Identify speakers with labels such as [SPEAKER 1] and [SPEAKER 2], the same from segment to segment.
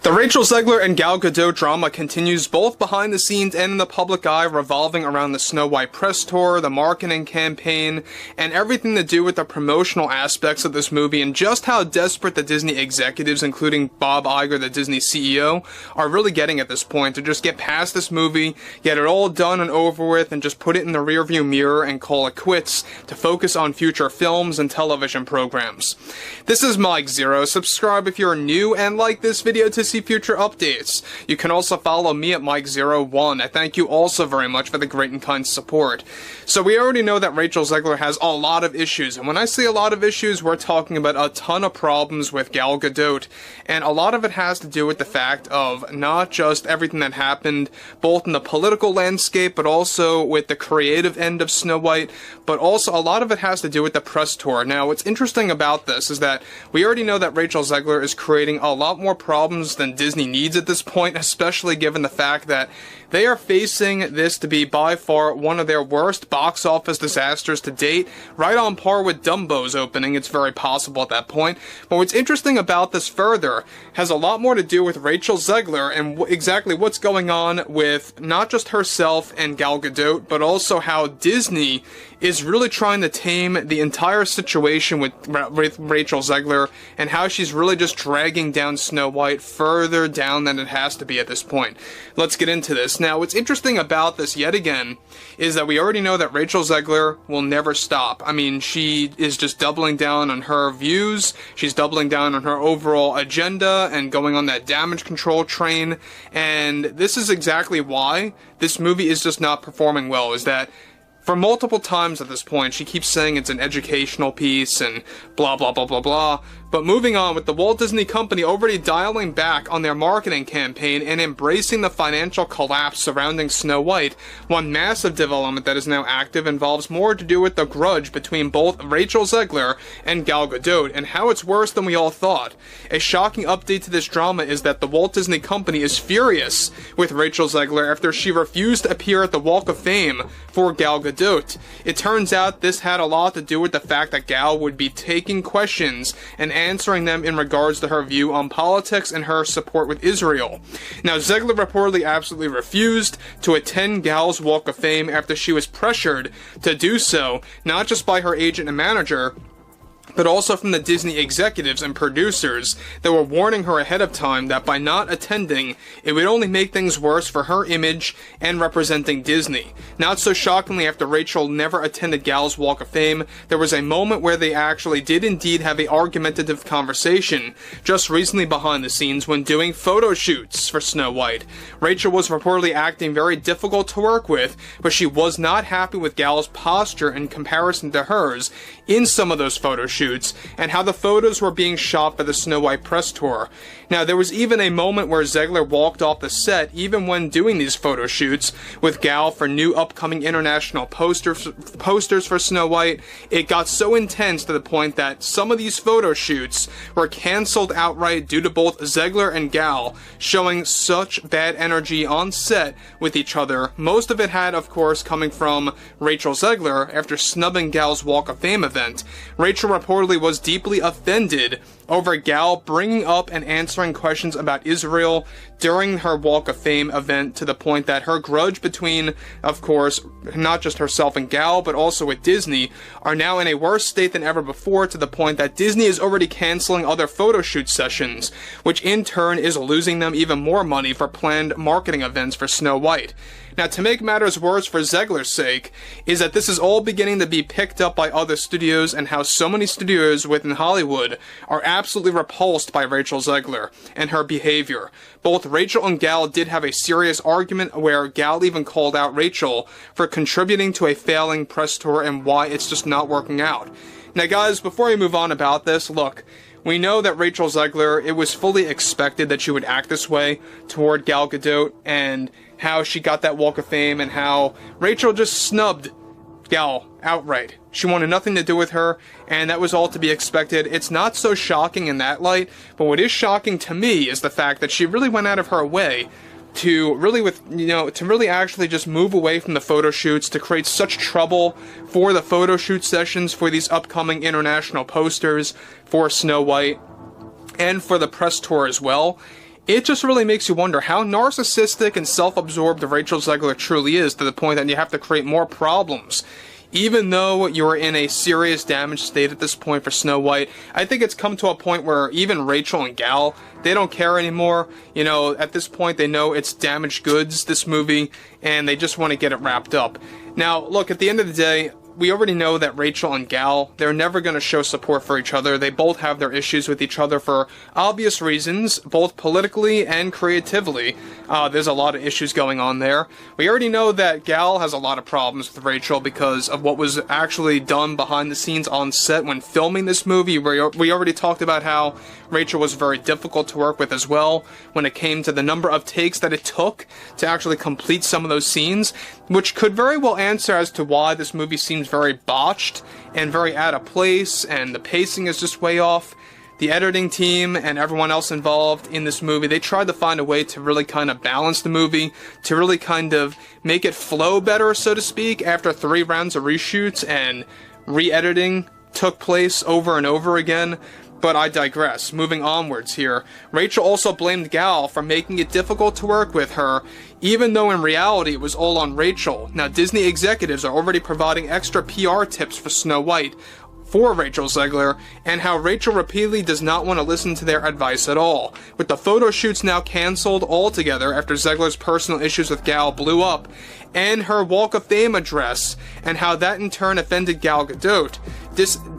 [SPEAKER 1] The Rachel Zegler and Gal Gadot drama continues both behind the scenes and in the public eye, revolving around the Snow White press tour, the marketing campaign, and everything to do with the promotional aspects of this movie, and just how desperate the Disney executives, including Bob Iger, the Disney CEO, are really getting at this point to just get past this movie, get it all done and over with, and just put it in the rearview mirror and call it quits to focus on future films and television programs. This is Mike Zero. Subscribe if you're new and like this video to see future updates. You can also follow me at Mike01. I thank you also very much for the great and kind support. So we already know that Rachel Zegler has a lot of issues, and when I say a lot of issues, we're talking about a ton of problems with Gal Gadot, and a lot of it has to do with the fact of not just everything that happened both in the political landscape, but also with the creative end of Snow White, but also a lot of it has to do with the press tour. Now, what's interesting about this is that we already know that Rachel Zegler is creating a lot more problems than Disney needs at this point, especially given the fact that they are facing this to be by far one of their worst box office disasters to date, right on par with Dumbo's opening. It's very possible at that point. But what's interesting about this further has a lot more to do with Rachel Zegler and exactly what's going on with not just herself and Gal Gadot, but also how Disney is really trying to tame the entire situation with Rachel Zegler, and how she's really just dragging down Snow White further down than it has to be at this point. Let's get into this. Now, what's interesting about this, yet again, is that we already know that Rachel Zegler will never stop. I mean, she is just doubling down on her views, she's doubling down on her overall agenda, and going on that damage control train, and this is exactly why this movie is just not performing well, is that for multiple times at this point, she keeps saying it's an educational piece and blah blah blah blah blah. But moving on, with the Walt Disney Company already dialing back on their marketing campaign and embracing the financial collapse surrounding Snow White, one massive development that is now active involves more to do with the grudge between both Rachel Zegler and Gal Gadot, and how it's worse than we all thought. A shocking update to this drama is that the Walt Disney Company is furious with Rachel Zegler after she refused to appear at the Walk of Fame for Gal Gadot. It turns out this had a lot to do with the fact that Gal would be taking questions and answering them in regards to her view on politics and her support with Israel. Now, Zegler reportedly absolutely refused to attend Gal's Walk of Fame after she was pressured to do so, not just by her agent and manager, but also from the Disney executives and producers that were warning her ahead of time that by not attending, it would only make things worse for her image and representing Disney. Not so shockingly, after Rachel never attended Gal's Walk of Fame, there was a moment where they actually did indeed have an argumentative conversation just recently behind the scenes when doing photo shoots for Snow White. Rachel was reportedly acting very difficult to work with, but she was not happy with Gal's posture in comparison to hers in some of those photo shoots, and how the photos were being shot by the Snow White press tour. Now, there was even a moment where Zegler walked off the set, even when doing these photo shoots with Gal for new upcoming international posters for Snow White. It got so intense to the point that some of these photo shoots were cancelled outright due to both Zegler and Gal showing such bad energy on set with each other. Most of it had, of course, coming from Rachel Zegler after snubbing Gal's Walk of Fame event. Rachel reportedly was deeply offended over Gal bringing up and answering questions about Israel during her Walk of Fame event, to the point that her grudge between, of course, not just herself and Gal, but also with Disney, are now in a worse state than ever before, to the point that Disney is already canceling other photo shoot sessions, which in turn is losing them even more money for planned marketing events for Snow White. Now, to make matters worse for Zegler's sake, is that this is all beginning to be picked up by other studios, and how so many studios within Hollywood are absolutely repulsed by Rachel Zegler and her behavior. Both Rachel and Gal did have a serious argument where Gal even called out Rachel for contributing to a failing press tour and why it's just not working out. Now, guys, before we move on about this, look, we know that Rachel Zegler, it was fully expected that she would act this way toward Gal Gadot, and how she got that Walk of Fame, and how Rachel just snubbed Gal outright. She wanted nothing to do with her, and that was all to be expected. It's not so shocking in that light, but what is shocking to me is the fact that she really went out of her way to really actually just move away from the photo shoots, to create such trouble for the photo shoot sessions for these upcoming international posters for Snow White and for the press tour as well. it just really makes you wonder how narcissistic and self-absorbed Rachel Zegler truly is, to the point that you have to create more problems. Even though you're in a serious damaged state at this point for Snow White, I think it's come to a point where even Rachel and Gal, they don't care anymore. You know, at this point they know it's damaged goods, this movie, and they just want to get it wrapped up. Now, look, at the end of the day, we already know that Rachel and Gal, they're never going to show support for each other. They both have their issues with each other for obvious reasons, both politically and creatively. There's a lot of issues going on there. We already know that Gal has a lot of problems with Rachel because of what was actually done behind the scenes on set when filming this movie. We already talked about how Rachel was very difficult to work with as well when it came to the number of takes that it took to actually complete some of those scenes, which could very well answer as to why this movie seems very botched and very out of place, and the pacing is just way off. The editing team and everyone else involved in this movie, they tried to find a way to really kind of balance the movie, to really kind of make it flow better, so to speak, after 3 rounds of reshoots and re-editing took place over and over again. But I digress. Moving onwards here, Rachel also blamed Gal for making it difficult to work with her, even though in reality it was all on Rachel. Now, Disney executives are already providing extra PR tips for Snow White for Rachel Zegler, and how Rachel repeatedly does not want to listen to their advice at all. With the photo shoots now cancelled altogether after Zegler's personal issues with Gal blew up, and her Walk of Fame address, and how that in turn offended Gal Gadot,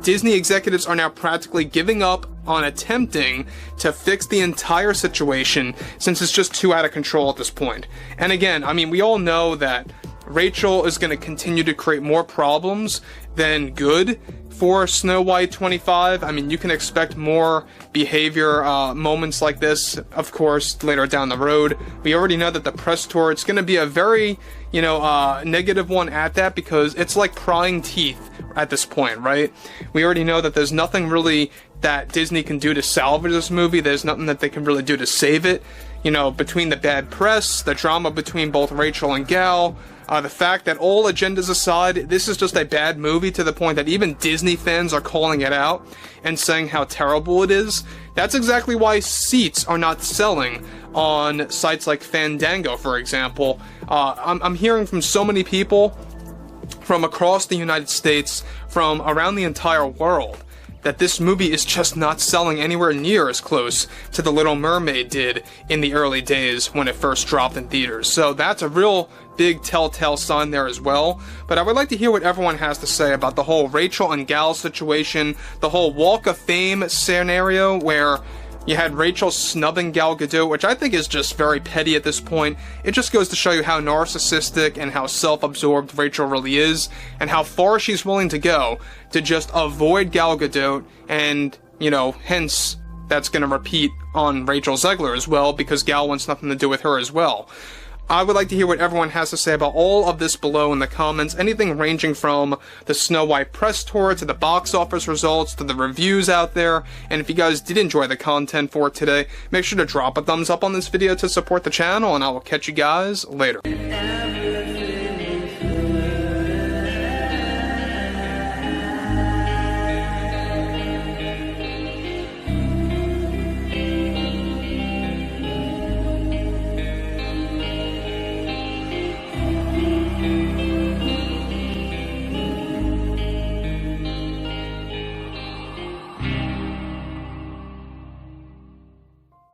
[SPEAKER 1] Disney executives are now practically giving up on attempting to fix the entire situation, since it's just too out of control at this point. And again, I mean, we all know that Rachel is going to continue to create more problems than good for Snow White 25. I mean, you can expect more behavior moments like this, of course, later down the road. We already know that the press tour, it's going to be a very, negative one at that, because it's like prying teeth at this point, right? We already know that there's nothing really that Disney can do to salvage this movie. There's nothing that they can really do to save it. You know, between the bad press, the drama between both Rachel and Gal, the fact that all agendas aside, this is just a bad movie to the point that even Disney fans are calling it out and saying how terrible it is. That's exactly why seats are not selling on sites like Fandango, for example. I'm hearing from so many people from across the United States, from around the entire world, that this movie is just not selling anywhere near as close to The Little Mermaid did in the early days when it first dropped in theaters. So that's a real big telltale sign there as well. But I would like to hear what everyone has to say about the whole Rachel and Gal situation, the whole Walk of Fame scenario where you had Rachel snubbing Gal Gadot, which I think is just very petty at this point. It just goes to show you how narcissistic and how self-absorbed Rachel really is, and how far she's willing to go to just avoid Gal Gadot, and, hence that's going to repeat on Rachel Zegler as well, because Gal wants nothing to do with her as well. I would like to hear what everyone has to say about all of this below in the comments, anything ranging from the Snow White press tour to the box office results to the reviews out there. And if you guys did enjoy the content for today, make sure to drop a thumbs up on this video to support the channel, and I will catch you guys later.